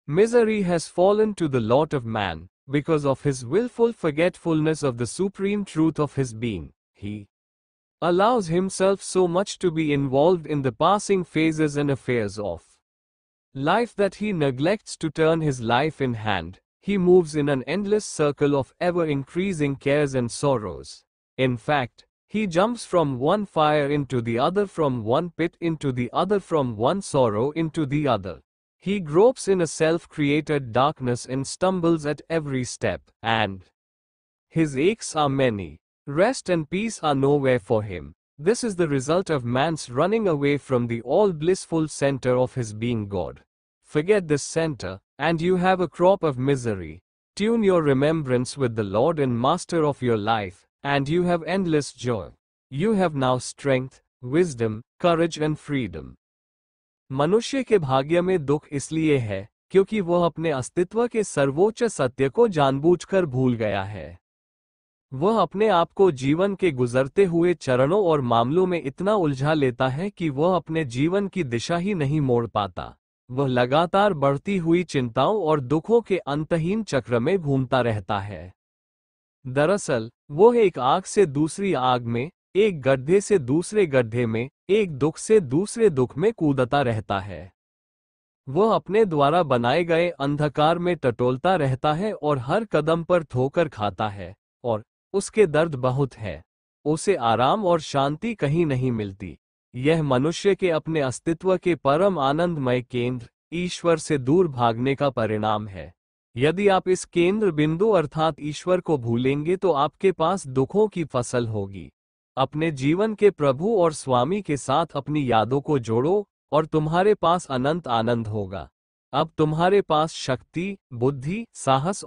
Misery has fallen to the lot of man, because of his willful forgetfulness of the supreme truth of his being. He allows himself so much to be involved in the passing phases and affairs of life that he neglects to turn his life in hand. He moves in an endless circle of ever-increasing cares and sorrows. In fact, he jumps from one fire into the other, from one pit into the other, from one sorrow into the other. He gropes in a self-created darkness and stumbles at every step, and his aches are many. Rest and peace are nowhere for him. This is the result of man's running away from the all-blissful center of his being, God. Forget this center, and you have a crop of misery. Tune your remembrance with the Lord and Master of your life, and you have endless joy. You have now strength, wisdom, courage and freedom. मनुष्य के भाग्य में दुख इसलिए है, क्योंकि वह अपने अस्तित्व के सर्वोच्च सत्य को जानबूझकर भूल गया है। वह अपने आप को जीवन के गुजरते हुए चरणों और मामलों में इतना उलझा लेता है कि वह अपने जीवन की दिशा ही नहीं मोड़ पाता। वह लगातार बढ़ती हुई चिंताओं और दुखों के अंतहीन चक्र में घूमता रहता है। दरअसल, वह एक आग से दूसरी आग में, एक गड्ढे से दूसरे गड्ढे में, एक दुख से दूसरे दुख में कूदता रहता है। वह अपने द्वारा बनाए गए अंधकार में टटोलता रहता है और हर कदम पर ठोकर खाता है, और उसके दर्द बहुत है। उसे आराम और शांति कहीं नहीं मिलती। यह मनुष्य के अपने अस्तित्व के परम आनंदमय केंद्र, ईश्वर से दूर भागने का परिणाम है। यदि आप इस केंद्र बिंदु अर्थात ईश्वर को भूलेंगे तो आपके पास दुखों की फसल होगी। अपने जीवन के प्रभु और स्वामी के साथ अपनी यादों को जोड़ो और तुम्हारे पास अनंत आनंद होगा। अब तुम्हारे पास शक्ति, बुद्धि, साहस